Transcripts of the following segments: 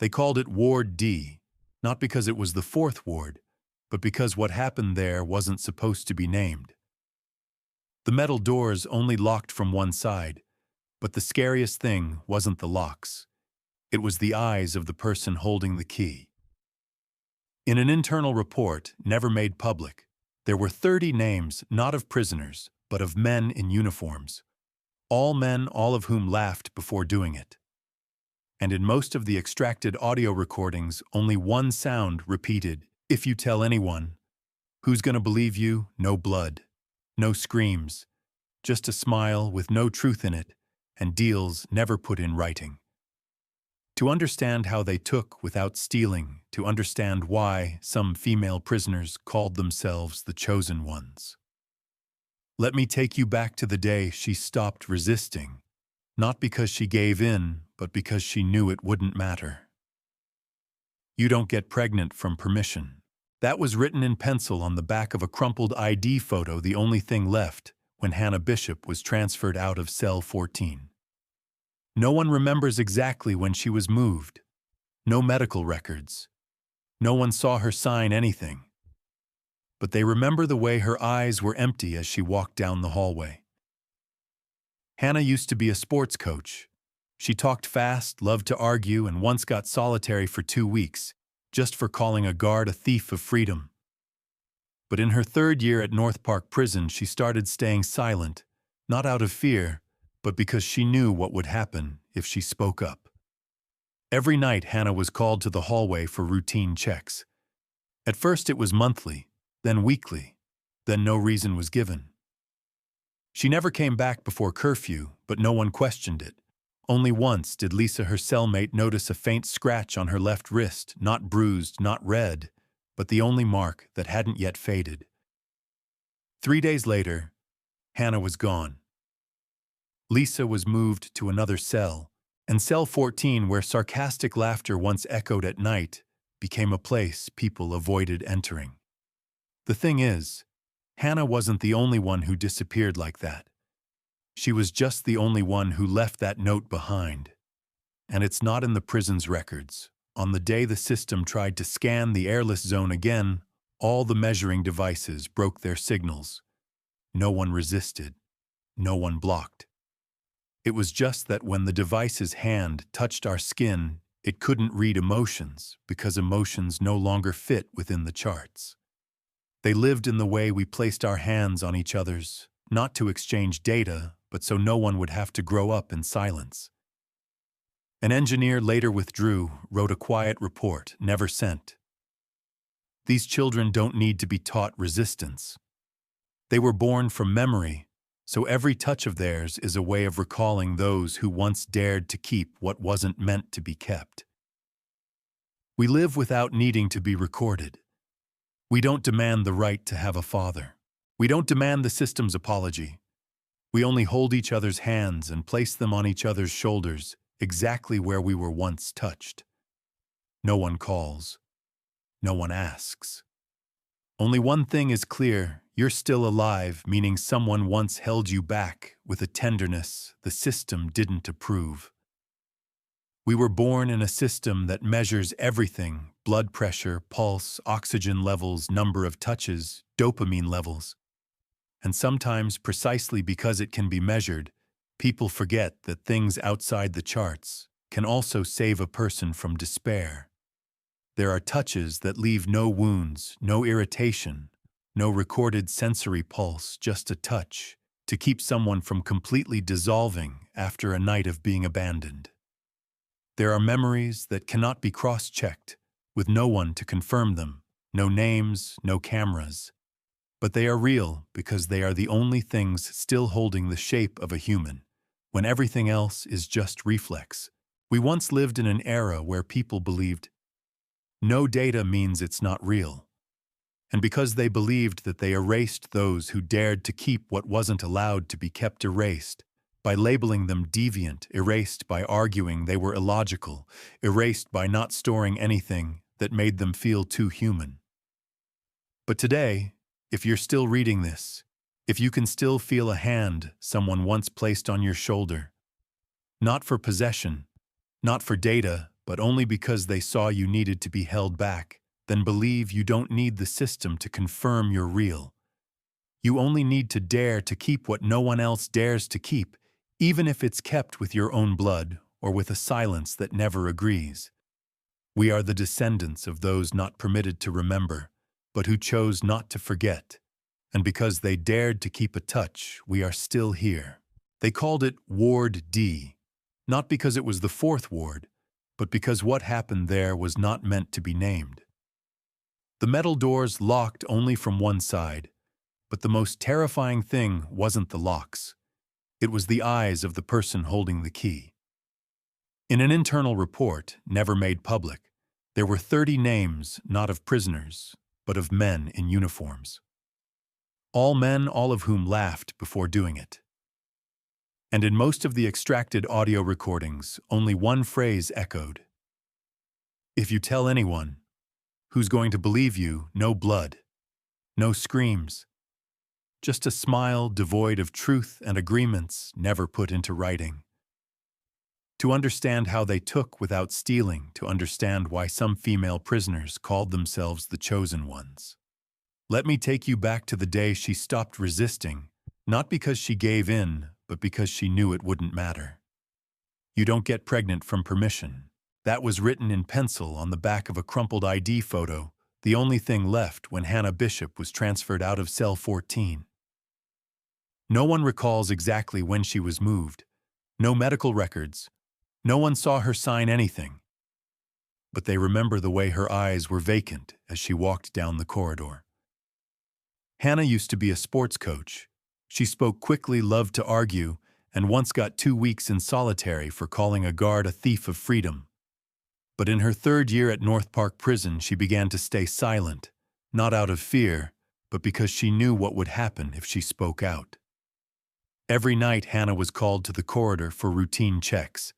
They called it Ward D, not because it was the fourth ward, but because what happened there wasn't supposed to be named. The metal doors only locked from one side, but the scariest thing wasn't the locks. It was the eyes of the person holding the key. In an internal report, never made public, there were 30 names not of prisoners, but of men in uniforms. All men, all of whom laughed before doing it. And in most of the extracted audio recordings, only one sound repeated, "If you tell anyone, who's gonna believe you?" No blood, no screams, just a smile with no truth in it, and deals never put in writing. To understand how they took without stealing, to understand why some female prisoners called themselves the chosen ones. Let me take you back to the day she stopped resisting, not because she gave in, but because she knew it wouldn't matter. You don't get pregnant from permission. That was written in pencil on the back of a crumpled ID photo, the only thing left when Hannah Bishop was transferred out of cell 14. No one remembers exactly when she was moved. No medical records. No one saw her sign anything. But they remember the way her eyes were empty as she walked down the hallway. Hannah used to be a sports coach. She talked fast, loved to argue, and once got solitary for 2 weeks, just for calling a guard a thief of freedom. But in her 3rd year at North Park Prison, she started staying silent, not out of fear, but because she knew what would happen if she spoke up. Every night, Hannah was called to the hallway for routine checks. At first it was monthly, then weekly, then no reason was given. She never came back before curfew, but no one questioned it. Only once did Lisa, her cellmate, notice a faint scratch on her left wrist, not bruised, not red, but the only mark that hadn't yet faded. 3 days later, Hannah was gone. Lisa was moved to another cell, and cell 14, where sarcastic laughter once echoed at night, became a place people avoided entering. The thing is, Hannah wasn't the only one who disappeared like that. She was just the only one who left that note behind. And it's not in the prison's records. On the day the system tried to scan the airless zone again, all the measuring devices broke their signals. No one resisted. No one blocked. It was just that when the device's hand touched our skin, it couldn't read emotions because emotions no longer fit within the charts. They lived in the way we placed our hands on each other's, not to exchange data, but so no one would have to grow up in silence. An engineer later withdrew, wrote a quiet report, never sent. These children don't need to be taught resistance. They were born from memory, so every touch of theirs is a way of recalling those who once dared to keep what wasn't meant to be kept. We live without needing to be recorded. We don't demand the right to have a father. We don't demand the system's apology. We only hold each other's hands and place them on each other's shoulders, exactly where we were once touched. No one calls. No one asks. Only one thing is clear: you're still alive, meaning someone once held you back with a tenderness the system didn't approve. We were born in a system that measures everything: blood pressure, pulse, oxygen levels, number of touches, dopamine levels. And sometimes, precisely because it can be measured, people forget that things outside the charts can also save a person from despair. There are touches that leave no wounds, no irritation, no recorded sensory pulse, just a touch, to keep someone from completely dissolving after a night of being abandoned. There are memories that cannot be cross-checked, with no one to confirm them, no names, no cameras. But they are real because they are the only things still holding the shape of a human, when everything else is just reflex. We once lived in an era where people believed no data means it's not real. And because they believed that they erased those who dared to keep what wasn't allowed to be kept erased, by labeling them deviant, erased by arguing they were illogical, erased by not storing anything that made them feel too human. But today, if you're still reading this, if you can still feel a hand someone once placed on your shoulder, not for possession, not for data, but only because they saw you needed to be held back, then believe you don't need the system to confirm you're real. You only need to dare to keep what no one else dares to keep, even if it's kept with your own blood or with a silence that never agrees. We are the descendants of those not permitted to remember, but who chose not to forget. And because they dared to keep a touch, we are still here. They called it Ward D, not because it was the fourth ward, but because what happened there was not meant to be named. The metal doors locked only from one side, but the most terrifying thing wasn't the locks. It was the eyes of the person holding the key. In an internal report, never made public, there were 30 names not of prisoners, but of men in uniforms. All men, all of whom laughed before doing it. And in most of the extracted audio recordings, only one phrase echoed. If you tell anyone, who's going to believe you? No blood, no screams. Just a smile devoid of truth and agreements never put into writing. To understand how they took without stealing, to understand why some female prisoners called themselves the chosen ones. Let me take you back to the day she stopped resisting, not because she gave in, but because she knew it wouldn't matter. You don't get pregnant from permission. That was written in pencil on the back of a crumpled ID photo, the only thing left when Hannah Bishop was transferred out of cell 14. No one recalls exactly when she was moved. No medical records. No one saw her sign anything. But they remember the way her eyes were vacant as she walked down the corridor. Hannah used to be a sports coach. She spoke quickly, loved to argue, and once got 2 weeks in solitary for calling a guard a thief of freedom. But in her 3rd year at North Park Prison, she began to stay silent, not out of fear, but because she knew what would happen if she spoke out. Every night, Hannah was called to the corridor for routine checks.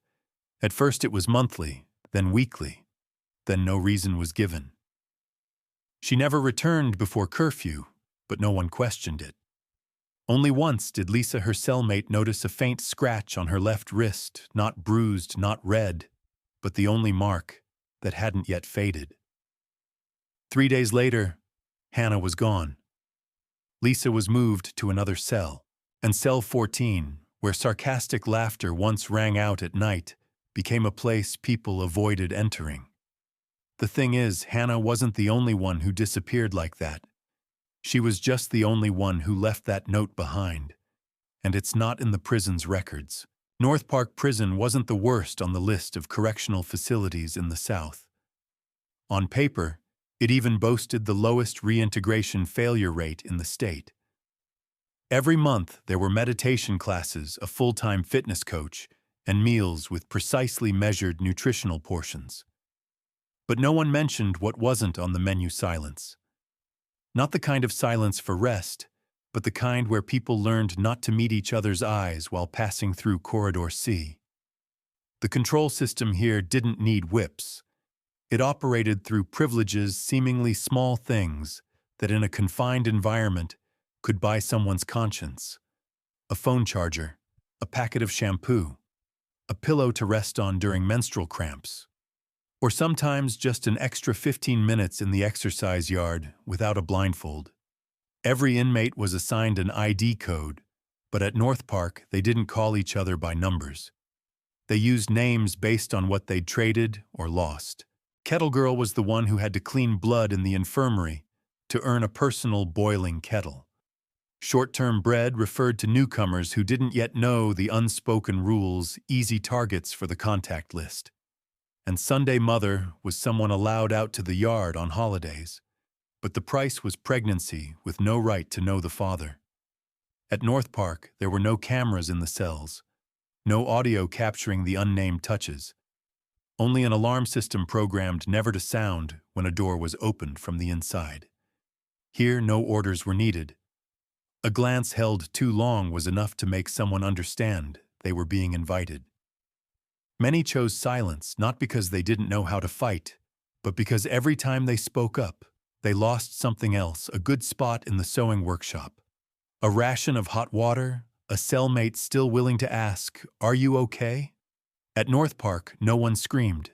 At first it was monthly, then weekly, then no reason was given. She never returned before curfew, but no one questioned it. Only once did Lisa, her cellmate, notice a faint scratch on her left wrist, not bruised, not red, but the only mark that hadn't yet faded. 3 days later, Hannah was gone. Lisa was moved to another cell, and cell 14, where sarcastic laughter once rang out at night, became a place people avoided entering. The thing is, Hannah wasn't the only one who disappeared like that. She was just the only one who left that note behind. And it's not in the prison's records. North Park Prison wasn't the worst on the list of correctional facilities in the South. On paper, it even boasted the lowest reintegration failure rate in the state. Every month, there were meditation classes, a full-time fitness coach, and meals with precisely measured nutritional portions. But no one mentioned what wasn't on the menu: silence. Not the kind of silence for rest, but the kind where people learned not to meet each other's eyes while passing through Corridor C. The control system here didn't need whips. It operated through privileges, seemingly small things that in a confined environment could buy someone's conscience. A phone charger, a packet of shampoo, a pillow to rest on during menstrual cramps, or sometimes just an extra 15 minutes in the exercise yard without a blindfold. Every inmate was assigned an ID code, but at North Park they didn't call each other by numbers. They used names based on what they'd traded or lost. Kettle Girl was the one who had to clean blood in the infirmary to earn a personal boiling kettle. Short-term bread referred to newcomers who didn't yet know the unspoken rules, easy targets for the contact list. And Sunday Mother was someone allowed out to the yard on holidays. But the price was pregnancy with no right to know the father. At North Park, there were no cameras in the cells, no audio capturing the unnamed touches, only an alarm system programmed never to sound when a door was opened from the inside. Here, no orders were needed. A glance held too long was enough to make someone understand they were being invited. Many chose silence, not because they didn't know how to fight, but because every time they spoke up, they lost something else: a good spot in the sewing workshop, a ration of hot water, a cellmate still willing to ask, "Are you okay?" At North Park, no one screamed,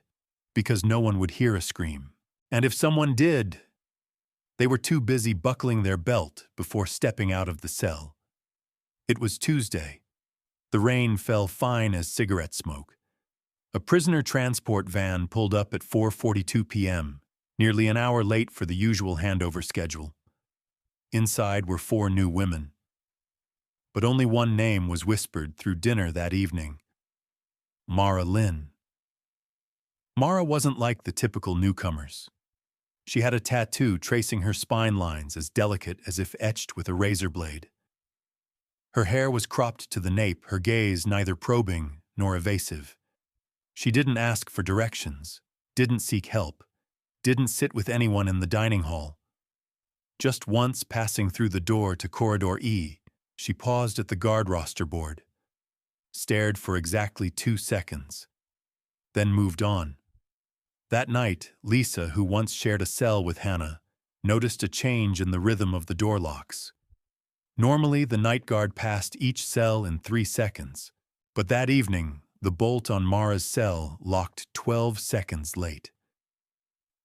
because no one would hear a scream. And if someone did, they were too busy buckling their belt before stepping out of the cell. It was Tuesday. The rain fell fine as cigarette smoke. A prisoner transport van pulled up at 4:42 p.m., nearly an hour late for the usual handover schedule. Inside were 4 new women. But only one name was whispered through dinner that evening: Mara Lynn. Mara wasn't like the typical newcomers. She had a tattoo tracing her spine lines as delicate as if etched with a razor blade. Her hair was cropped to the nape, her gaze neither probing nor evasive. She didn't ask for directions, didn't seek help, didn't sit with anyone in the dining hall. Just once passing through the door to Corridor E, she paused at the guard roster board, stared for exactly 2 seconds, then moved on. That night, Lisa, who once shared a cell with Hannah, noticed a change in the rhythm of the door locks. Normally, the night guard passed each cell in 3 seconds, but that evening, the bolt on Mara's cell locked 12 seconds late.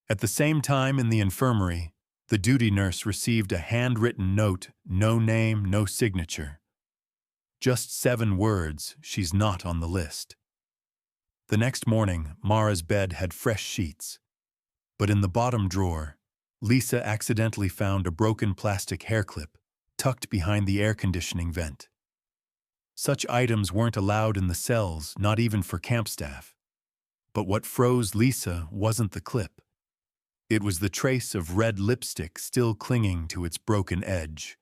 At the same time in the infirmary, the duty nurse received a handwritten note, no name, no signature. Just 7 words, "She's not on the list." The next morning, Mara's bed had fresh sheets. But in the bottom drawer, Lisa accidentally found a broken plastic hair clip tucked behind the air conditioning vent. Such items weren't allowed in the cells, not even for camp staff. But what froze Lisa wasn't the clip. It was the trace of red lipstick still clinging to its broken edge.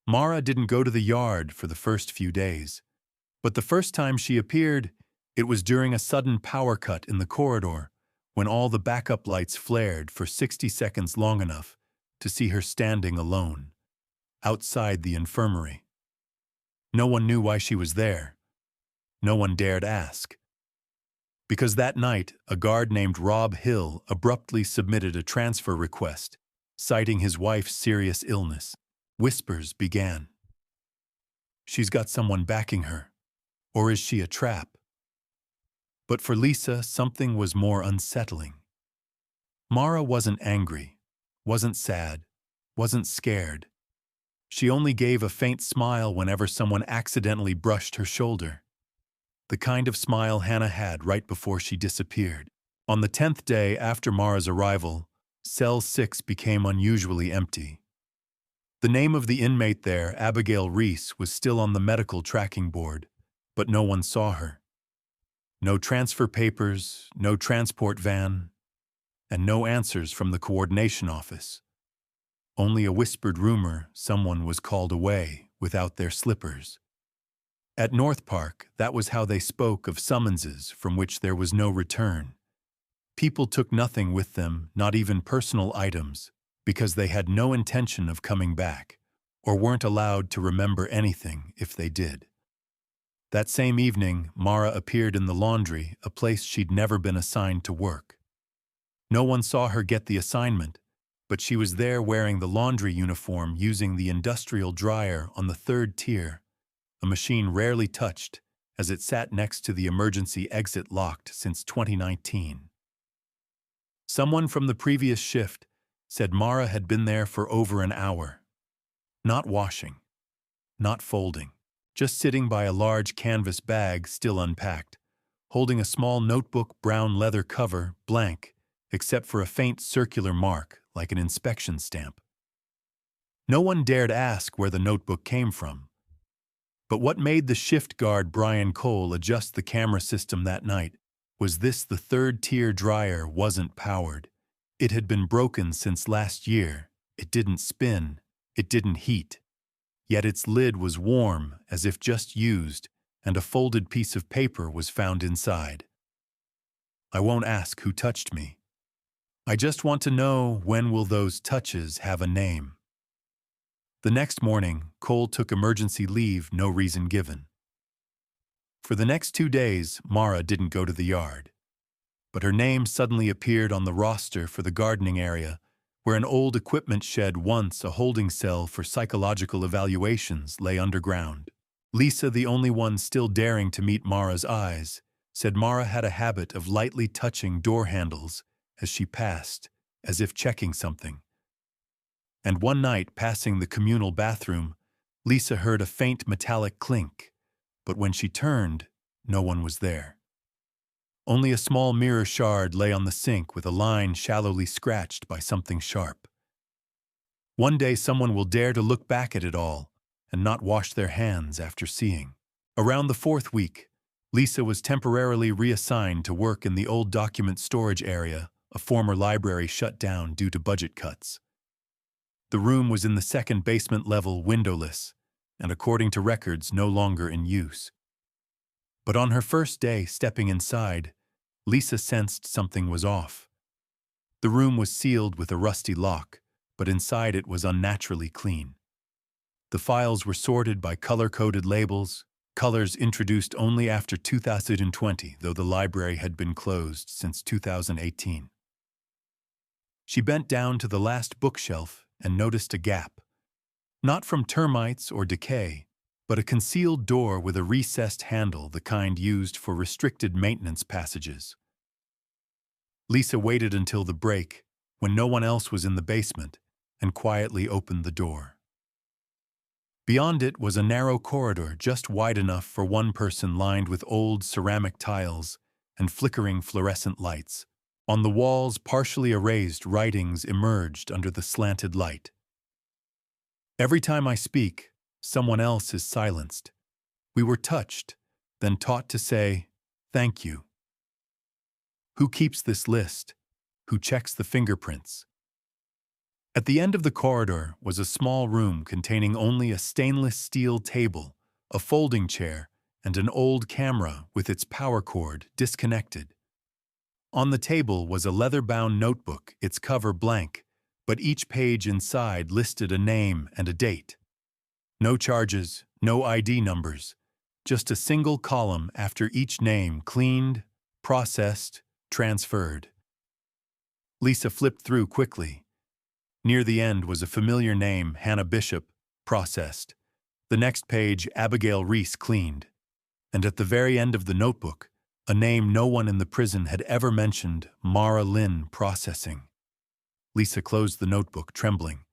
Mara didn't go to the yard for the first few days, but the first time she appeared, it was during a sudden power cut in the corridor when all the backup lights flared for 60 seconds, long enough to see her standing alone, outside the infirmary. No one knew why she was there. No one dared ask. Because that night, a guard named Rob Hill abruptly submitted a transfer request, citing his wife's serious illness. Whispers began. She's got someone backing her. Or is she a trap? But for Lisa, something was more unsettling. Mara wasn't angry, wasn't sad, wasn't scared. She only gave a faint smile whenever someone accidentally brushed her shoulder. The kind of smile Hannah had right before she disappeared. On the 10th day after Mara's arrival, Cell 6 became unusually empty. The name of the inmate there, Abigail Reese, was still on the medical tracking board, but no one saw her. No transfer papers, no transport van, and no answers from the coordination office. Only a whispered rumor someone was called away without their slippers. At North Park, that was how they spoke of summonses from which there was no return. People took nothing with them, not even personal items, because they had no intention of coming back, or weren't allowed to remember anything if they did. That same evening, Mara appeared in the laundry, a place she'd never been assigned to work. No one saw her get the assignment, but she was there wearing the laundry uniform using the industrial dryer on the 3rd tier, a machine rarely touched as it sat next to the emergency exit locked since 2019. Someone from the previous shift said Mara had been there for over an hour. Not washing, not folding, just sitting by a large canvas bag still unpacked, holding a small notebook, brown leather cover, blank, except for a faint circular mark like an inspection stamp. No one dared ask where the notebook came from. But what made the shift guard Brian Cole adjust the camera system that night was this: the 3rd tier dryer wasn't powered. It had been broken since last year. It didn't spin. It didn't heat. Yet its lid was warm, as if just used, and a folded piece of paper was found inside. I won't ask who touched me. I just want to know, when will those touches have a name? The next morning, Cole took emergency leave, no reason given. For the next 2 days, Mara didn't go to the yard. But her name suddenly appeared on the roster for the gardening area, where an old equipment shed, once a holding cell for psychological evaluations, lay underground. Lisa, the only one still daring to meet Mara's eyes, said Mara had a habit of lightly touching door handles as she passed, as if checking something. And one night, passing the communal bathroom, Lisa heard a faint metallic clink, but when she turned, no one was there. Only a small mirror shard lay on the sink with a line shallowly scratched by something sharp. One day someone will dare to look back at it all and not wash their hands after seeing. Around the fourth week, Lisa was temporarily reassigned to work in the old document storage area, a former library shut down due to budget cuts. The room was in the second basement level, windowless, and according to records, no longer in use. But on her first day stepping inside, Lisa sensed something was off. The room was sealed with a rusty lock, but inside it was unnaturally clean. The files were sorted by color-coded labels, colors introduced only after 2020, though the library had been closed since 2018. She bent down to the last bookshelf and noticed a gap. Not from termites or decay, but a concealed door with a recessed handle, the kind used for restricted maintenance passages. Lisa waited until the break, when no one else was in the basement, and quietly opened the door. Beyond it was a narrow corridor just wide enough for one person, lined with old ceramic tiles and flickering fluorescent lights. On the walls, partially erased writings emerged under the slanted light. Every time I speak, someone else is silenced. We were touched, then taught to say, "Thank you." Who keeps this list? Who checks the fingerprints? At the end of the corridor was a small room containing only a stainless steel table, a folding chair, and an old camera with its power cord disconnected. On the table was a leather-bound notebook, its cover blank, but each page inside listed a name and a date. No charges, no ID numbers, just a single column after each name: cleaned, processed, transferred. Lisa flipped through quickly. Near the end was a familiar name: Hannah Bishop, processed. The next page, Abigail Reese, cleaned. And at the very end of the notebook, a name no one in the prison had ever mentioned: Mara Lynn, processing. Lisa closed the notebook, trembling.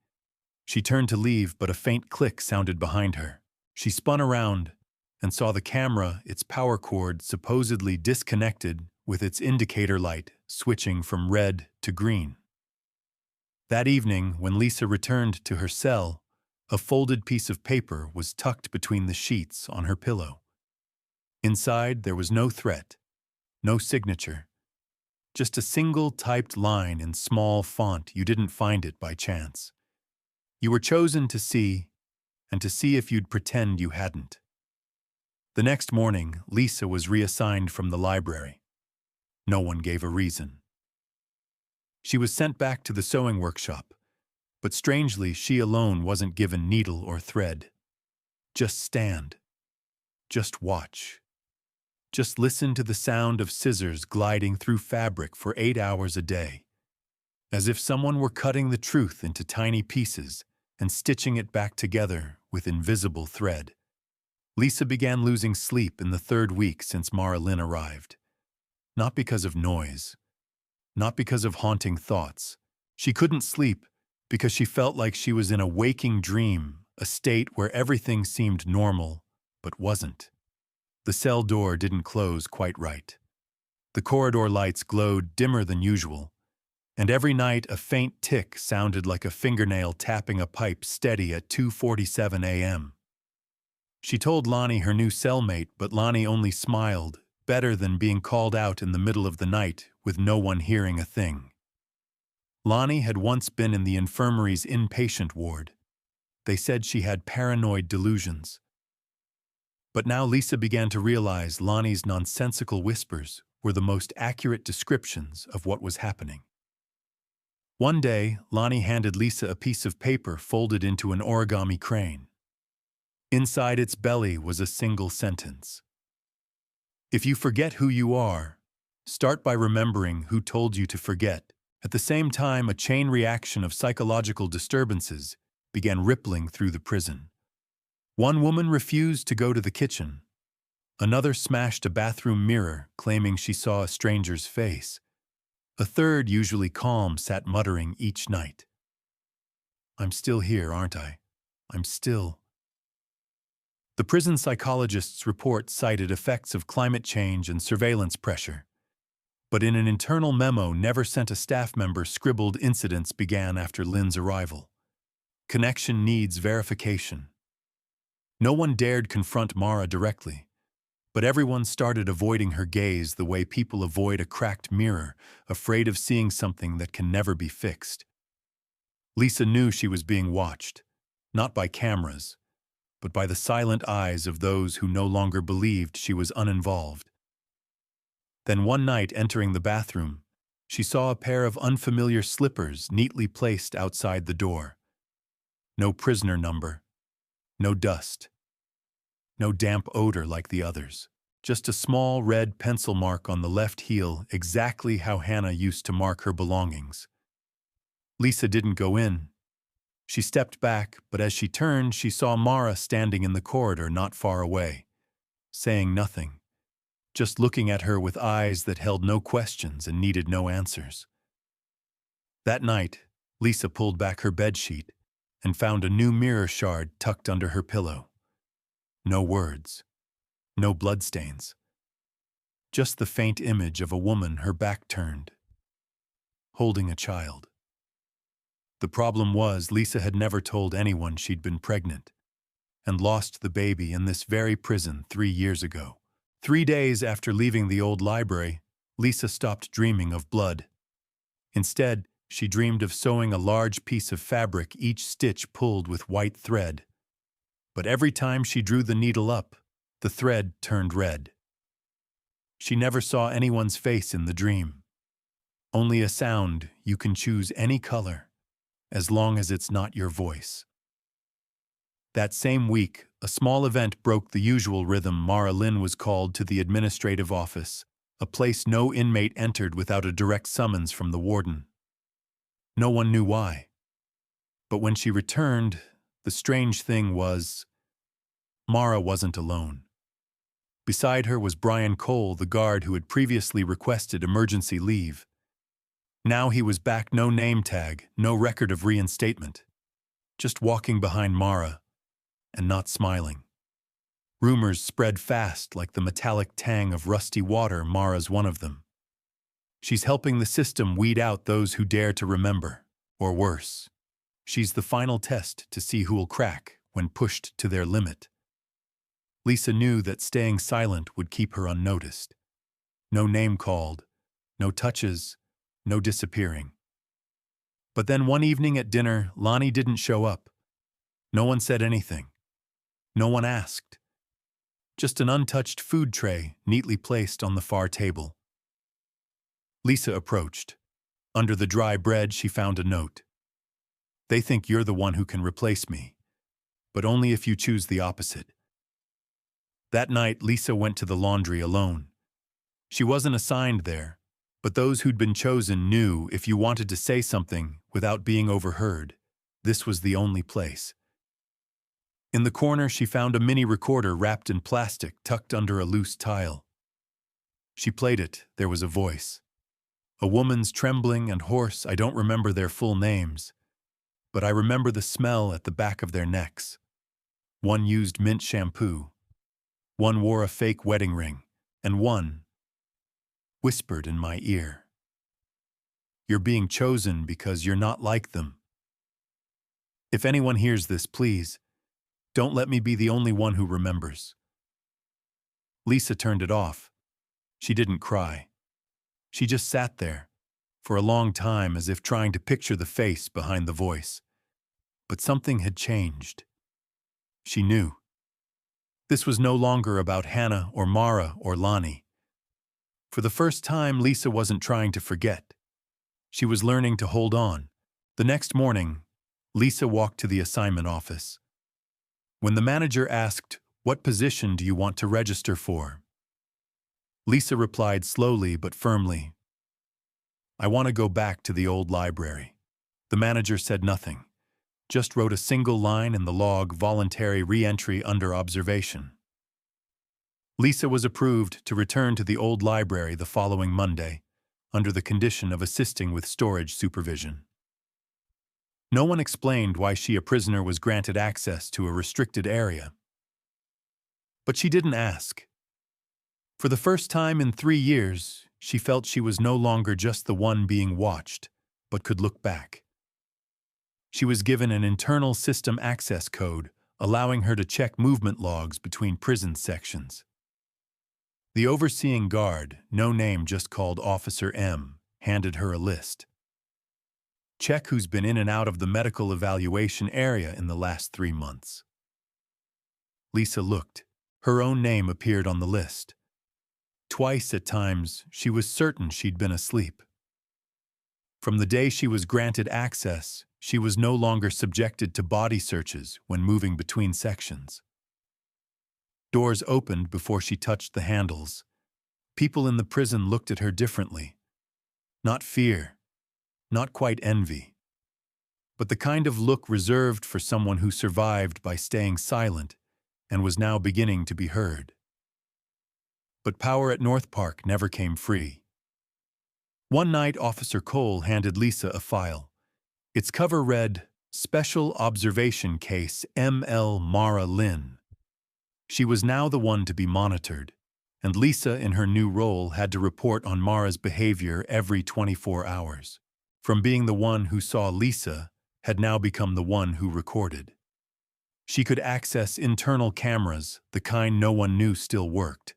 She turned to leave, but a faint click sounded behind her. She spun around and saw the camera, its power cord supposedly disconnected, with its indicator light switching from red to green. That evening, when Lisa returned to her cell, a folded piece of paper was tucked between the sheets on her pillow. Inside, there was no threat, no signature, just a single typed line in small font. You didn't find it by chance. You were chosen to see, and to see if you'd pretend you hadn't. The next morning, Lisa was reassigned from the library. No one gave a reason. She was sent back to the sewing workshop, but strangely, she alone wasn't given needle or thread. Just stand. Just watch. Just listen to the sound of scissors gliding through fabric for 8 hours a day, as if someone were cutting the truth into tiny pieces and stitching it back together with invisible thread. Lisa began losing sleep in the third week since Mara Lynn arrived. Not because of noise, not because of haunting thoughts. She couldn't sleep because she felt like she was in a waking dream, a state where everything seemed normal but wasn't. The cell door didn't close quite right. The corridor lights glowed dimmer than usual, and every night a faint tick sounded like a fingernail tapping a pipe, steady at 2:47 a.m. She told Lonnie, her new cellmate, but Lonnie only smiled, better than being called out in the middle of the night with no one hearing a thing. Lonnie had once been in the infirmary's inpatient ward. They said she had paranoid delusions. But now Lisa began to realize Lonnie's nonsensical whispers were the most accurate descriptions of what was happening. One day, Lonnie handed Lisa a piece of paper folded into an origami crane. Inside its belly was a single sentence. If you forget who you are, start by remembering who told you to forget. At the same time, a chain reaction of psychological disturbances began rippling through the prison. One woman refused to go to the kitchen. Another smashed a bathroom mirror, claiming she saw a stranger's face. A third, usually calm, sat muttering each night. "I'm still here, aren't I? I'm still..." The prison psychologist's report cited effects of climate change and surveillance pressure. But in an internal memo never sent a staff member scribbled incidents began after Lynn's arrival. Connection needs verification. No one dared confront Mara directly, but everyone started avoiding her gaze the way people avoid a cracked mirror, afraid of seeing something that can never be fixed. Lisa knew she was being watched, not by cameras, but by the silent eyes of those who no longer believed she was uninvolved. Then one night, entering the bathroom, she saw a pair of unfamiliar slippers neatly placed outside the door. No prisoner number, no dust, no damp odor like the others. Just a small red pencil mark on the left heel, exactly how Hannah used to mark her belongings. Lisa didn't go in. She stepped back, but as she turned, she saw Mara standing in the corridor not far away, saying nothing, just looking at her with eyes that held no questions and needed no answers. That night, Lisa pulled back her bedsheet and found a new mirror shard tucked under her pillow. No words, no bloodstains, just the faint image of a woman, her back turned, holding a child. The problem was Lisa had never told anyone she'd been pregnant and lost the baby in this very prison 3 years ago. 3 days after leaving the old library, Lisa stopped dreaming of blood. Instead, she dreamed of sewing a large piece of fabric, each stitch pulled with white thread. But every time she drew the needle up, the thread turned red. She never saw anyone's face in the dream. Only a sound. You can choose any color, as long as it's not your voice. That same week, a small event broke the usual rhythm. Mara Lynn was called to the administrative office, a place no inmate entered without a direct summons from the warden. No one knew why. But when she returned, the strange thing was, Mara wasn't alone. Beside her was Brian Cole, the guard who had previously requested emergency leave. Now he was back, no name tag, no record of reinstatement, just walking behind Mara and not smiling. Rumors spread fast like the metallic tang of rusty water. Mara's one of them. She's helping the system weed out those who dare to remember, or worse. She's the final test to see who will crack when pushed to their limit. Lisa knew that staying silent would keep her unnoticed. No name called, no touches, no disappearing. But then one evening at dinner, Lonnie didn't show up. No one said anything. No one asked. Just an untouched food tray neatly placed on the far table. Lisa approached. Under the dry bread, she found a note. "They think you're the one who can replace me, but only if you choose the opposite." That night, Lisa went to the laundry alone. She wasn't assigned there, but those who'd been chosen knew if you wanted to say something without being overheard, this was the only place. In the corner, she found a mini recorder wrapped in plastic tucked under a loose tile. She played it. There was a voice. A woman's, trembling and hoarse. I don't remember their full names, but I remember the smell at the back of their necks. One used mint shampoo. One wore a fake wedding ring, and one whispered in my ear, "You're being chosen because you're not like them. If anyone hears this, please, don't let me be the only one who remembers." Lisa turned it off. She didn't cry. She just sat there, for a long time, as if trying to picture the face behind the voice. But something had changed. She knew. This was no longer about Hannah or Mara or Lonnie. For the first time, Lisa wasn't trying to forget. She was learning to hold on. The next morning, Lisa walked to the assignment office. When the manager asked, "What position do you want to register for?" Lisa replied slowly but firmly, "I want to go back to the old library." The manager said nothing, just wrote a single line in the log, "Voluntary re-entry under observation." Lisa was approved to return to the old library the following Monday, under the condition of assisting with storage supervision. No one explained why she, a prisoner, was granted access to a restricted area. But she didn't ask. For the first time in 3 years, she felt she was no longer just the one being watched, but could look back. She was given an internal system access code, allowing her to check movement logs between prison sections. The overseeing guard, no name, just called Officer M, handed her a list. Check who's been in and out of the medical evaluation area in the last 3 months. Lisa looked. Her own name appeared on the list. Twice at times, she was certain she'd been asleep. From the day she was granted access, she was no longer subjected to body searches when moving between sections. Doors opened before she touched the handles. People in the prison looked at her differently. Not fear, not quite envy, but the kind of look reserved for someone who survived by staying silent and was now beginning to be heard. But power at North Park never came free. One night, Officer Cole handed Lisa a file. Its cover read, "Special Observation Case M.L. Mara Lynn." She was now the one to be monitored, and Lisa, in her new role, had to report on Mara's behavior every 24 hours. From being the one who saw Lisa, had now become the one who recorded. She could access internal cameras, the kind no one knew still worked.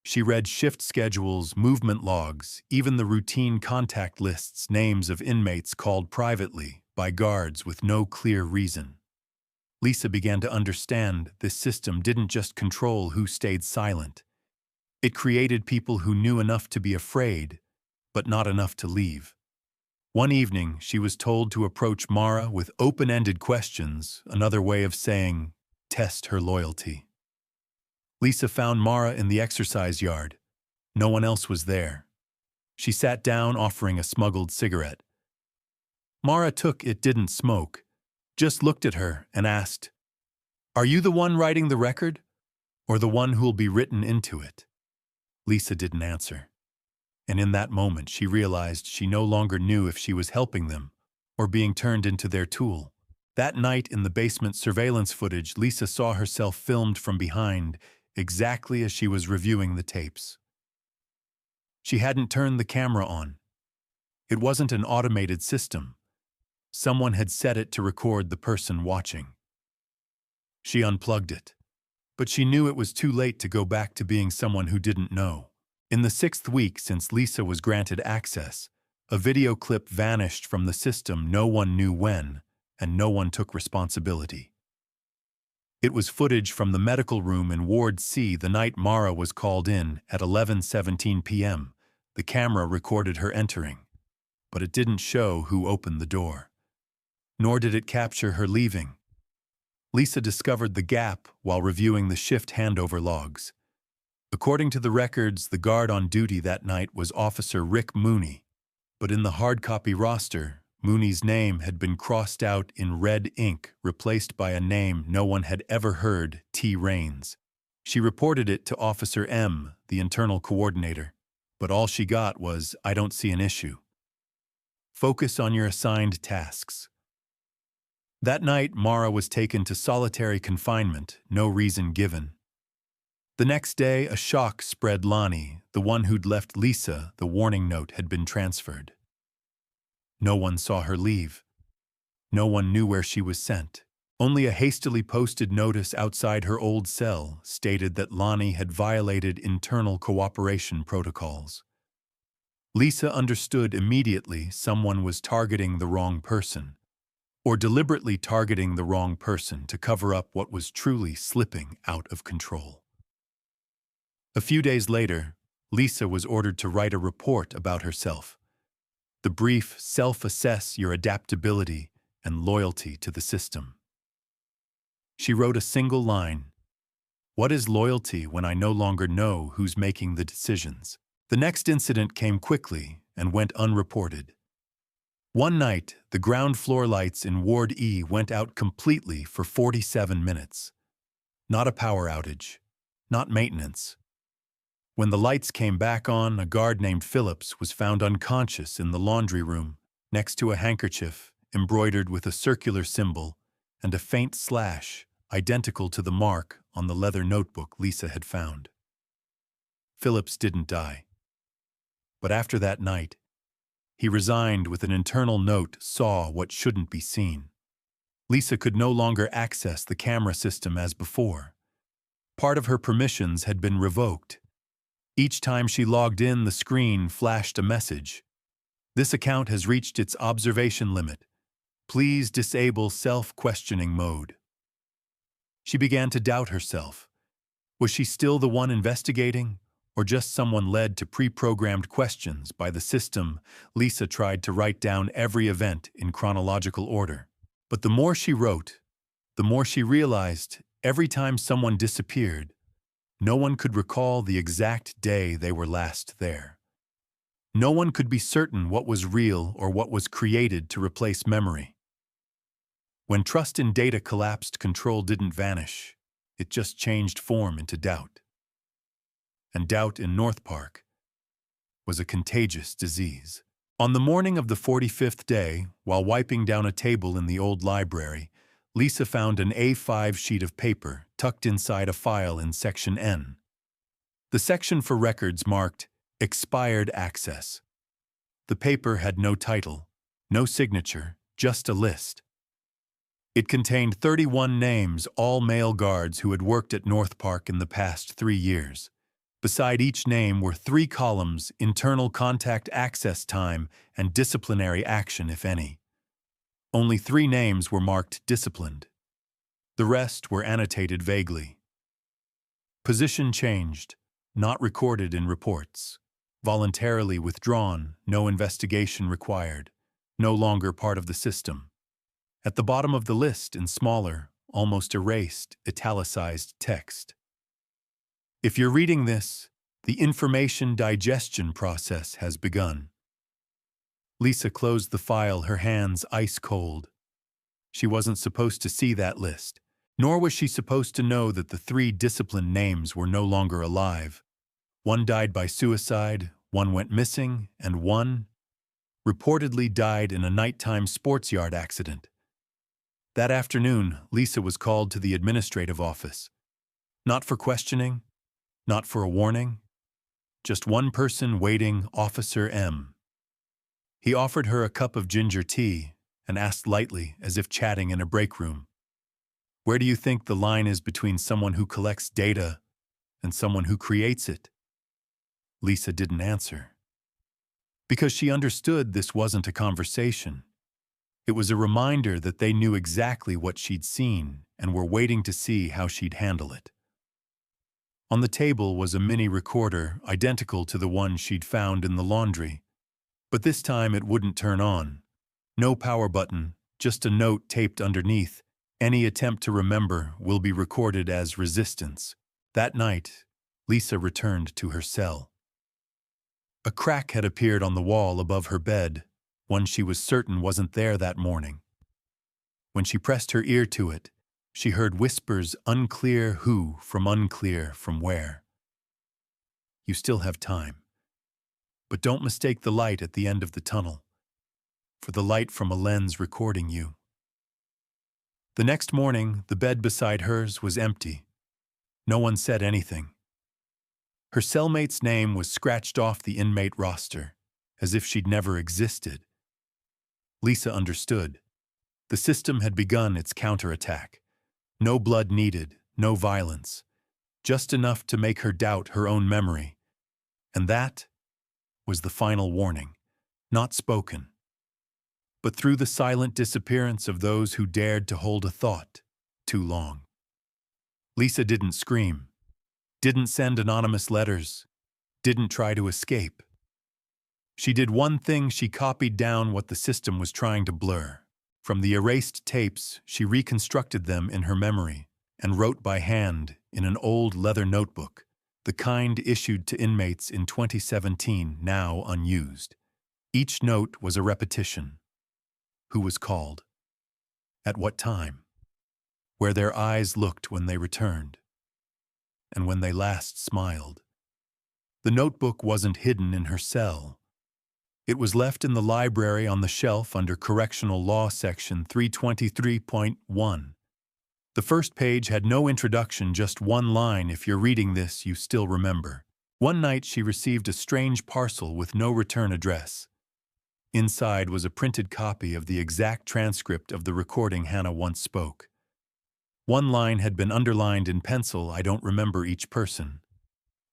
She read shift schedules, movement logs, even the routine contact lists, names of inmates called privately by guards with no clear reason. Lisa began to understand this system didn't just control who stayed silent. It created people who knew enough to be afraid, but not enough to leave. One evening, she was told to approach Mara with open-ended questions, another way of saying, test her loyalty. Lisa found Mara in the exercise yard. No one else was there. She sat down, offering a smuggled cigarette. Mara took it, didn't smoke, just looked at her and asked, "Are you the one writing the record, or the one who'll be written into it?" Lisa didn't answer. And in that moment, she realized she no longer knew if she was helping them or being turned into their tool. That night in the basement surveillance footage, Lisa saw herself filmed from behind, exactly as she was reviewing the tapes. She hadn't turned the camera on. It wasn't an automated system. Someone had set it to record the person watching. She unplugged it, but she knew it was too late to go back to being someone who didn't know. In the 6th week since Lisa was granted access, a video clip vanished from the system, no one knew when, and no one took responsibility. It was footage from the medical room in Ward C the night Mara was called in at 11:17 p.m. The camera recorded her entering, but it didn't show who opened the door. Nor did it capture her leaving. Lisa discovered the gap while reviewing the shift handover logs. According to the records, the guard on duty that night was Officer Rick Mooney, but in the hard copy roster, Mooney's name had been crossed out in red ink, replaced by a name no one had ever heard, T. Raines. She reported it to Officer M, the internal coordinator, but all she got was, "I don't see an issue. Focus on your assigned tasks." That night, Mara was taken to solitary confinement, no reason given. The next day, a shock spread. Lonnie, the one who'd left Lisa the warning note, had been transferred. No one saw her leave. No one knew where she was sent. Only a hastily posted notice outside her old cell stated that Lonnie had violated internal cooperation protocols. Lisa understood immediately someone was targeting the wrong person, or deliberately targeting the wrong person to cover up what was truly slipping out of control. A few days later, Lisa was ordered to write a report about herself. The brief, self-assess your adaptability and loyalty to the system. She wrote a single line, "What is loyalty when I no longer know who's making the decisions?" The next incident came quickly and went unreported. One night, the ground floor lights in Ward E went out completely for 47 minutes. Not a power outage, not maintenance. When the lights came back on, a guard named Phillips was found unconscious in the laundry room, next to a handkerchief embroidered with a circular symbol and a faint slash identical to the mark on the leather notebook Lisa had found. Phillips didn't die. But after that night, he resigned with an internal note, saw what shouldn't be seen. Lisa could no longer access the camera system as before. Part of her permissions had been revoked. Each time she logged in, the screen flashed a message. This account has reached its observation limit. Please disable self-questioning mode. She began to doubt herself. Was she still the one investigating, or just someone led to pre-programmed questions by the system? Lisa tried to write down every event in chronological order. But the more she wrote, the more she realized every time someone disappeared, no one could recall the exact day they were last there. No one could be certain what was real or what was created to replace memory. When trust in data collapsed, control didn't vanish. It just changed form into doubt. And doubt in North Park was a contagious disease. On the morning of the 45th day, while wiping down a table in the old library, Lisa found an A5 sheet of paper tucked inside a file in Section N. The section for records marked Expired Access. The paper had no title, no signature, just a list. It contained 31 names, all male guards who had worked at North Park in the past 3 years. Beside each name were 3 columns: internal contact access time and disciplinary action, if any. Only 3 names were marked disciplined. The rest were annotated vaguely. Position changed, not recorded in reports. Voluntarily withdrawn, no investigation required. No longer part of the system. At the bottom of the list, in smaller, almost erased, italicized text. If you're reading this, the information digestion process has begun. Lisa closed the file, her hands ice cold. She wasn't supposed to see that list, nor was she supposed to know that the 3 disciplined names were no longer alive. One died by suicide, one went missing, and one reportedly died in a nighttime sports yard accident. That afternoon, Lisa was called to the administrative office. Not for questioning, not for a warning, just one person waiting, Officer M. He offered her a cup of ginger tea and asked lightly, as if chatting in a break room, "Where do you think the line is between someone who collects data and someone who creates it?" Lisa didn't answer. Because she understood this wasn't a conversation. It was a reminder that they knew exactly what she'd seen and were waiting to see how she'd handle it. On the table was a mini recorder identical to the one she'd found in the laundry. But this time it wouldn't turn on. No power button, just a note taped underneath. Any attempt to remember will be recorded as resistance. That night, Lisa returned to her cell. A crack had appeared on the wall above her bed, one she was certain wasn't there that morning. When she pressed her ear to it, she heard whispers, unclear who from unclear from where. You still have time. But don't mistake the light at the end of the tunnel for the light from a lens recording you. The next morning, the bed beside hers was empty. No one said anything. Her cellmate's name was scratched off the inmate roster, as if she'd never existed. Lisa understood. The system had begun its counterattack. No blood needed, no violence, just enough to make her doubt her own memory. And that was the final warning, not spoken, but through the silent disappearance of those who dared to hold a thought too long. Lisa didn't scream, didn't send anonymous letters, didn't try to escape. She did one thing: she copied down what the system was trying to blur. From the erased tapes, she reconstructed them in her memory and wrote by hand in an old leather notebook, the kind issued to inmates in 2017, now unused. Each note was a repetition. Who was called? At what time? Where their eyes looked when they returned. and when they last smiled. The notebook wasn't hidden in her cell. It was left in the library on the shelf under Correctional Law Section 323.1. The first page had no introduction, just one line. If you're reading this, you still remember. One night she received a strange parcel with no return address. Inside was a printed copy of the exact transcript of the recording Hannah once spoke. One line had been underlined in pencil. I don't remember each person,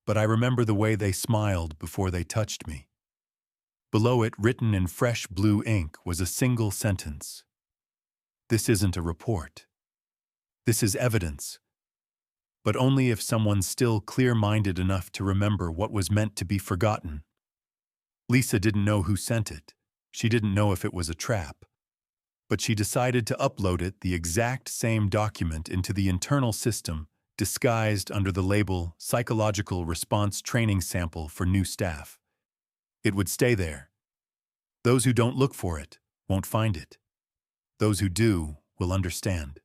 but I remember the way they smiled before they touched me. Below it, written in fresh blue ink, was a single sentence. This isn't a report. This is evidence, but only if someone's still clear-minded enough to remember what was meant to be forgotten. Lisa didn't know who sent it. She didn't know if it was a trap. But she decided to upload it, the exact same document, into the internal system, disguised under the label Psychological Response Training Sample for New Staff. It would stay there. Those who don't look for it won't find it. Those who do will understand.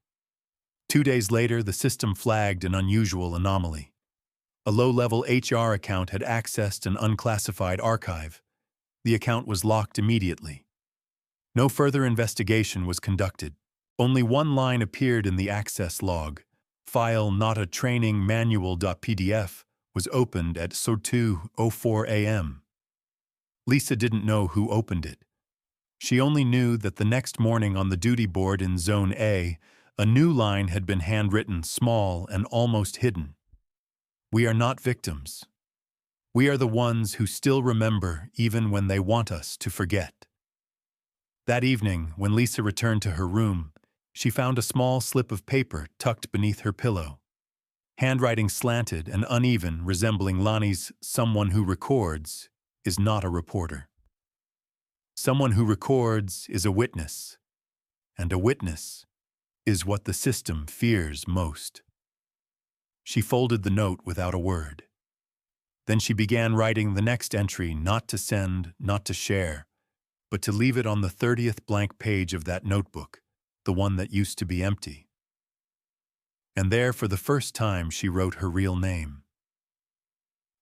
2 days later, the system flagged an unusual anomaly. A low-level HR account had accessed an unclassified archive. The account was locked immediately. No further investigation was conducted. Only one line appeared in the access log. File not a training manual.pdf was opened at 2:04 a.m. Lisa didn't know who opened it. She only knew that the next morning on the duty board in Zone A, a new line had been handwritten, small and almost hidden. We are not victims. We are the ones who still remember even when they want us to forget. That evening, when Lisa returned to her room, she found a small slip of paper tucked beneath her pillow. Handwriting slanted and uneven, resembling Lonnie's "Someone who records is not a reporter. Someone who records is a witness, and a witness is what the system fears most." She folded the note without a word. Then she began writing the next entry, not to send, not to share, but to leave it on the 30th blank page of that notebook, the one that used to be empty. And there, for the first time, she wrote her real name.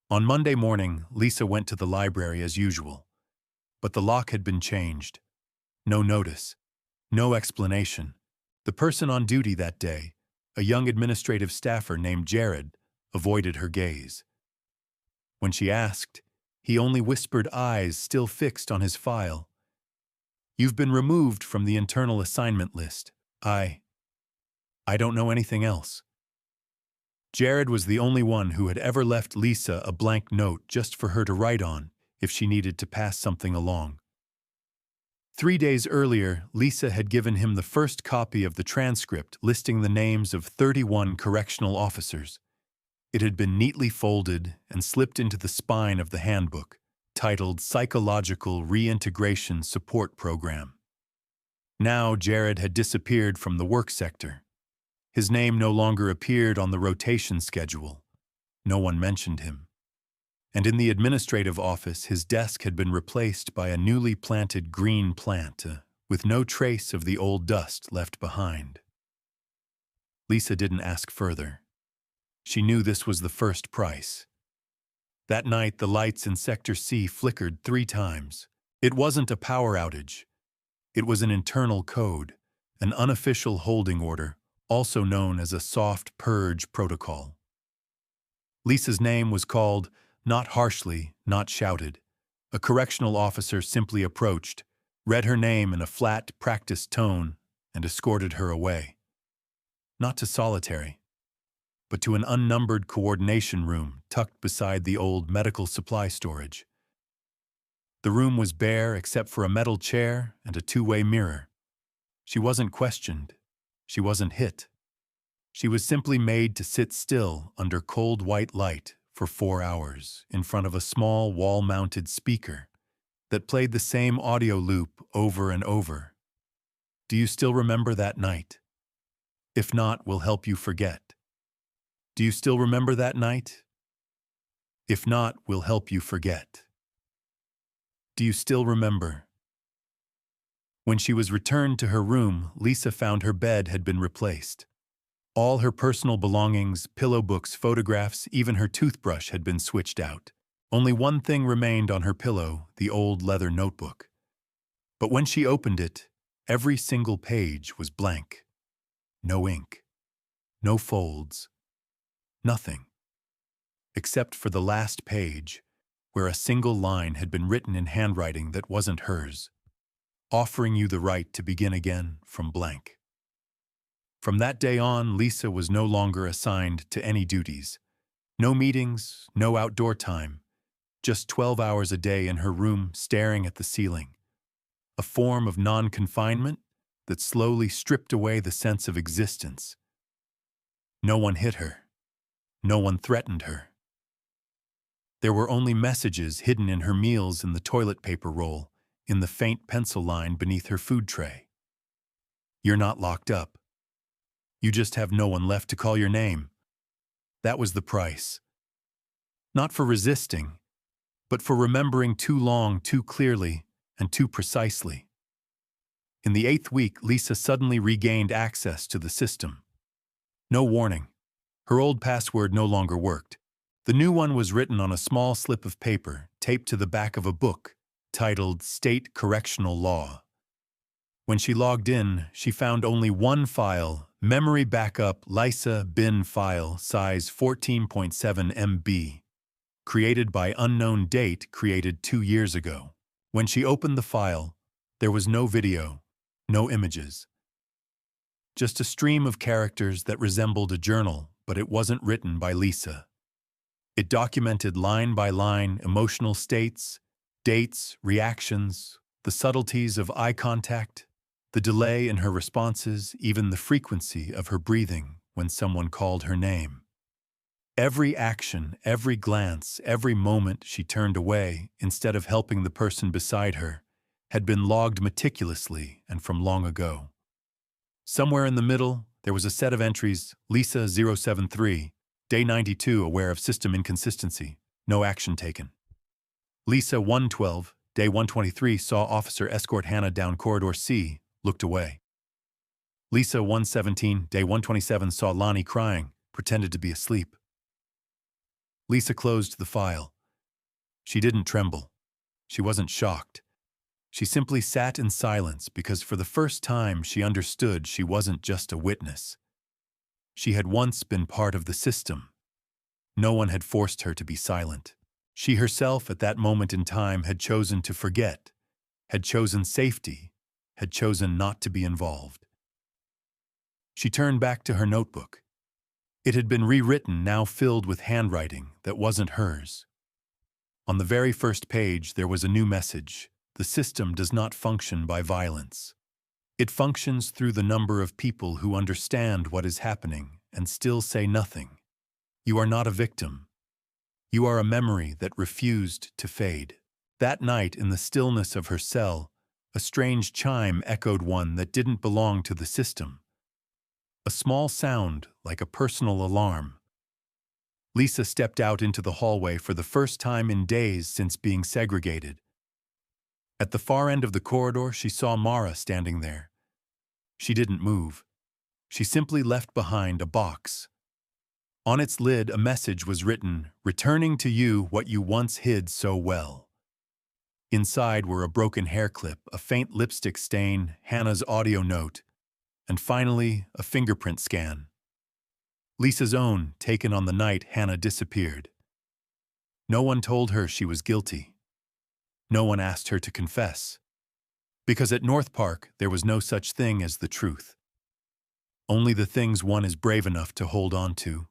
On Monday morning, Lisa went to the library as usual, but the lock had been changed. No notice, no explanation. The person on duty that day, a young administrative staffer named Jared, avoided her gaze. When she asked, he only whispered, eyes still fixed on his file. "You've been removed from the internal assignment list. I don't know anything else." Jared was the only one who had ever left Lisa a blank note just for her to write on if she needed to pass something along. 3 days earlier, Lisa had given him the first copy of the transcript listing the names of 31 correctional officers. It had been neatly folded and slipped into the spine of the handbook, titled Psychological Reintegration Support Program. Now Jared had disappeared from the work sector. His name no longer appeared on the rotation schedule. No one mentioned him. And in the administrative office, his desk had been replaced by a newly planted green plant, with no trace of the old dust left behind. Lisa didn't ask further. She knew this was the first price. That night, the lights in Sector C flickered 3 times. It wasn't a power outage. It was an internal code, an unofficial holding order, also known as a soft purge protocol. Lisa's name was called, not harshly, not shouted. A correctional officer simply approached, read her name in a flat, practiced tone, and escorted her away. Not to solitary, but to an unnumbered coordination room tucked beside the old medical supply storage. The room was bare except for a metal chair and a 2-way mirror. She wasn't questioned. She wasn't hit. She was simply made to sit still under cold white light for 4 hours in front of a small wall-mounted speaker that played the same audio loop over and over. Do you still remember that night? If not, we'll help you forget. Do you still remember that night? If not, we'll help you forget. Do you still remember? When she was returned to her room, Lisa found her bed had been replaced. All her personal belongings, pillow books, photographs, even her toothbrush had been switched out. Only one thing remained on her pillow, the old leather notebook. But when she opened it, every single page was blank. No ink, no folds, nothing. Except for the last page, where a single line had been written in handwriting that wasn't hers, offering you the right to begin again from blank. From that day on, Lisa was no longer assigned to any duties. No meetings, no outdoor time, just 12 hours a day in her room staring at the ceiling. A form of non-confinement that slowly stripped away the sense of existence. No one hit her. No one threatened her. There were only messages hidden in her meals in the toilet paper roll, in the faint pencil line beneath her food tray. You're not locked up. You just have no one left to call your name. That was the price. Not for resisting, but for remembering too long, too clearly, and too precisely. In the 8th week, Lisa suddenly regained access to the system. No warning. Her old password no longer worked. The new one was written on a small slip of paper, taped to the back of a book, titled State Correctional Law. When she logged in, she found only one file, memory backup Lisa bin file, size 14.7 MB, created by unknown date, created 2 years ago. When she opened the file, there was no video, no images. Just a stream of characters that resembled a journal, but it wasn't written by Lisa. It documented line by line emotional states, dates, reactions, the subtleties of eye contact, the delay in her responses, even the frequency of her breathing when someone called her name. Every action, every glance, every moment she turned away instead of helping the person beside her had been logged meticulously and from long ago. Somewhere in the middle, there was a set of entries, Lisa 073, Day 92, aware of system inconsistency, no action taken. Lisa 112, Day 123, saw officer escort Hannah down corridor C, looked away. Lisa 117, Day 127, saw Lonnie crying, pretended to be asleep. Lisa closed the file. She didn't tremble. She wasn't shocked. She simply sat in silence because for the first time she understood she wasn't just a witness. She had once been part of the system. No one had forced her to be silent. She herself at that moment in time had chosen to forget, had chosen safety, had chosen not to be involved. She turned back to her notebook. It had been rewritten, now filled with handwriting that wasn't hers. On the very first page there was a new message. The system does not function by violence. It functions through the number of people who understand what is happening and still say nothing. You are not a victim. You are a memory that refused to fade. That night, in the stillness of her cell, a strange chime echoed, one that didn't belong to the system. A small sound like a personal alarm. Lisa stepped out into the hallway for the first time in days since being segregated. At the far end of the corridor, she saw Mara standing there. She didn't move. She simply left behind a box. On its lid, a message was written, returning to you what you once hid so well. Inside were a broken hair clip, a faint lipstick stain, Hannah's audio note, and finally, a fingerprint scan. Lisa's own, taken on the night Hannah disappeared. No one told her she was guilty. No one asked her to confess. Because at North Park, there was no such thing as the truth. Only the things one is brave enough to hold on to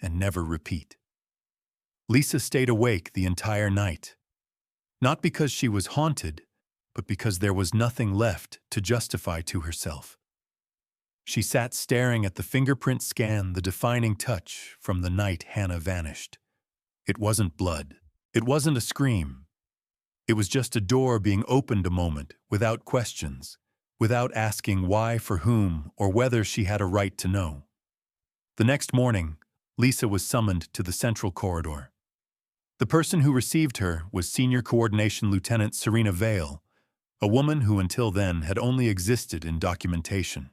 and never repeat. Lisa stayed awake the entire night. Not because she was haunted, but because there was nothing left to justify to herself. She sat staring at the fingerprint scan, the defining touch from the night Hannah vanished. It wasn't blood. It wasn't a scream. It was just a door being opened a moment, without questions, without asking why, for whom, or whether she had a right to know. The next morning, Lisa was summoned to the central corridor. The person who received her was Senior Coordination Lieutenant Serena Vale, a woman who until then had only existed in documentation.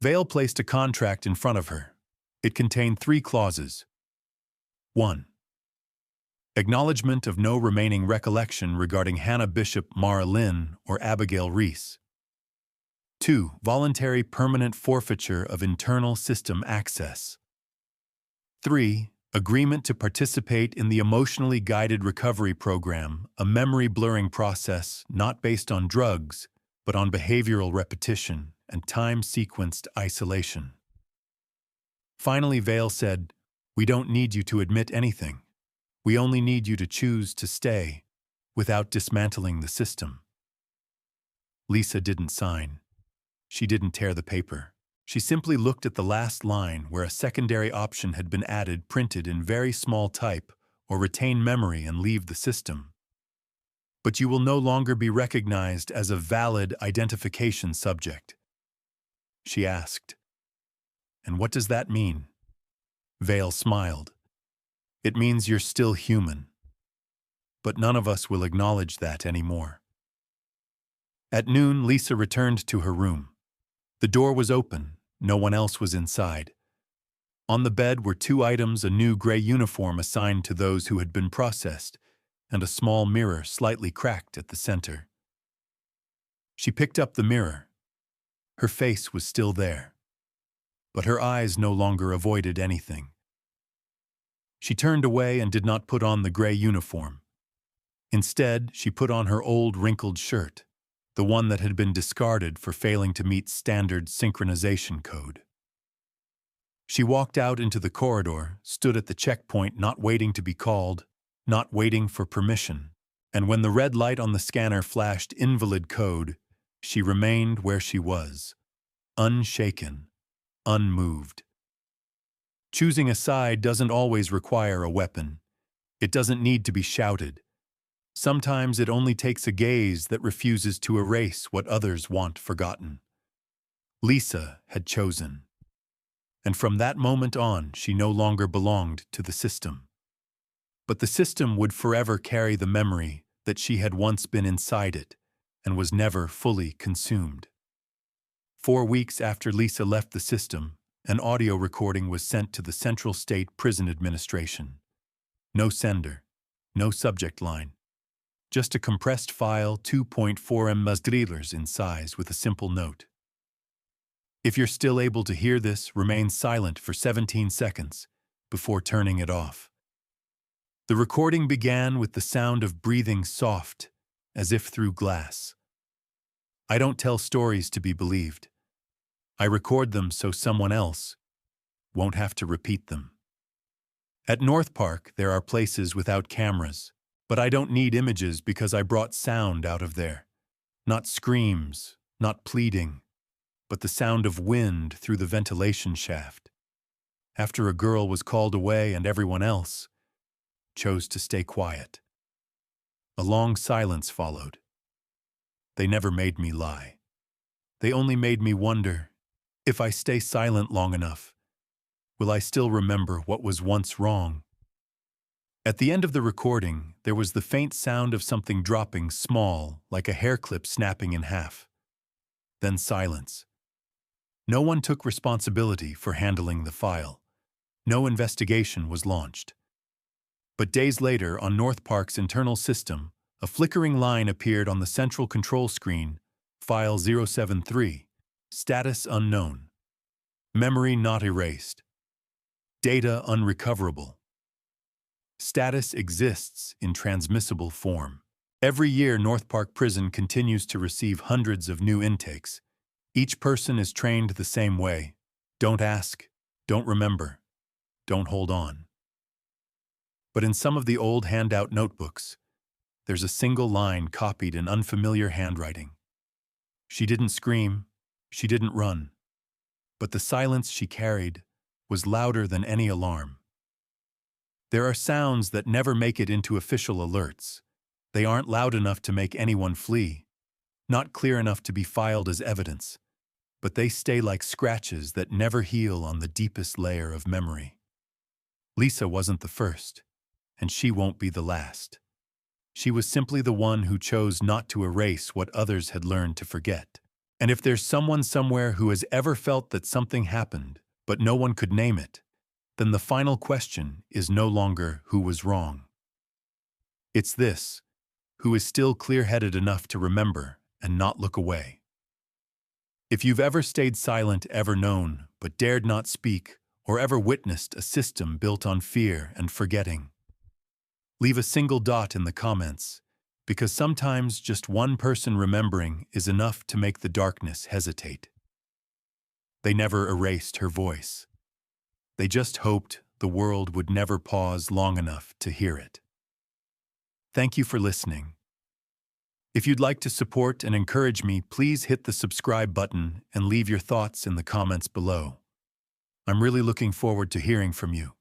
Vale placed a contract in front of her. It contained 3 clauses. 1. Acknowledgement of no remaining recollection regarding Hannah Bishop Mara Lynn or Abigail Reese. 2. Voluntary permanent forfeiture of internal system access. 3. Agreement to participate in the emotionally guided recovery program, a memory blurring process not based on drugs, but on behavioral repetition and time-sequenced isolation. Finally, Vale said, "We don't need you to admit anything. We only need you to choose to stay without dismantling the system." Lisa didn't sign. She didn't tear the paper. She simply looked at the last line where a secondary option had been added, printed in very small type, or retain memory and leave the system. But you will no longer be recognized as a valid identification subject. She asked, "And what does that mean?" Vale smiled. "It means you're still human. But none of us will acknowledge that anymore." At noon, Lisa returned to her room. The door was open. No one else was inside. On the bed were 2 items: a new gray uniform assigned to those who had been processed, and a small mirror slightly cracked at the center. She picked up the mirror. Her face was still there, but her eyes no longer avoided anything. She turned away and did not put on the gray uniform. Instead, she put on her old wrinkled shirt, the one that had been discarded for failing to meet standard synchronization code. She walked out into the corridor, stood at the checkpoint, not waiting to be called, not waiting for permission, and when the red light on the scanner flashed invalid code, she remained where she was, unshaken, unmoved. Choosing a side doesn't always require a weapon. It doesn't need to be shouted. Sometimes it only takes a gaze that refuses to erase what others want forgotten. Lisa had chosen. And from that moment on, she no longer belonged to the system. But the system would forever carry the memory that she had once been inside it and was never fully consumed. 4 weeks after Lisa left the system, an audio recording was sent to the Central State Prison Administration. No sender, no subject line. Just a compressed file, 2.4 MB in size, with a simple note. If you're still able to hear this, remain silent for 17 seconds before turning it off. The recording began with the sound of breathing, soft, as if through glass. I don't tell stories to be believed. I record them so someone else won't have to repeat them. At North Park, there are places without cameras. But I don't need images because I brought sound out of there. Not screams, not pleading, but the sound of wind through the ventilation shaft. After a girl was called away and everyone else chose to stay quiet. A long silence followed. They never made me lie. They only made me wonder, if I stay silent long enough, will I still remember what was once wrong? At the end of the recording, there was the faint sound of something dropping, small, like a hair clip snapping in half. Then silence. No one took responsibility for handling the file. No investigation was launched. But days later, on North Park's internal system, a flickering line appeared on the central control screen, File 073, Status unknown. Memory not erased. Data unrecoverable. Status exists in transmissible form. Every year, North Park Prison continues to receive hundreds of new intakes. Each person is trained the same way. Don't ask, don't remember, don't hold on. But in some of the old handout notebooks, there's a single line copied in unfamiliar handwriting. She didn't scream, she didn't run, but the silence she carried was louder than any alarm. There are sounds that never make it into official alerts. They aren't loud enough to make anyone flee, not clear enough to be filed as evidence, but they stay like scratches that never heal on the deepest layer of memory. Lisa wasn't the first, and she won't be the last. She was simply the one who chose not to erase what others had learned to forget. And if there's someone somewhere who has ever felt that something happened, but no one could name it, then the final question is no longer who was wrong. It's this: who is still clear-headed enough to remember and not look away? If you've ever stayed silent, ever known, but dared not speak, or ever witnessed a system built on fear and forgetting, leave a single dot in the comments, because sometimes just one person remembering is enough to make the darkness hesitate. They never erased her voice. They just hoped the world would never pause long enough to hear it. Thank you for listening. If you'd like to support and encourage me, please hit the subscribe button and leave your thoughts in the comments below. I'm really looking forward to hearing from you.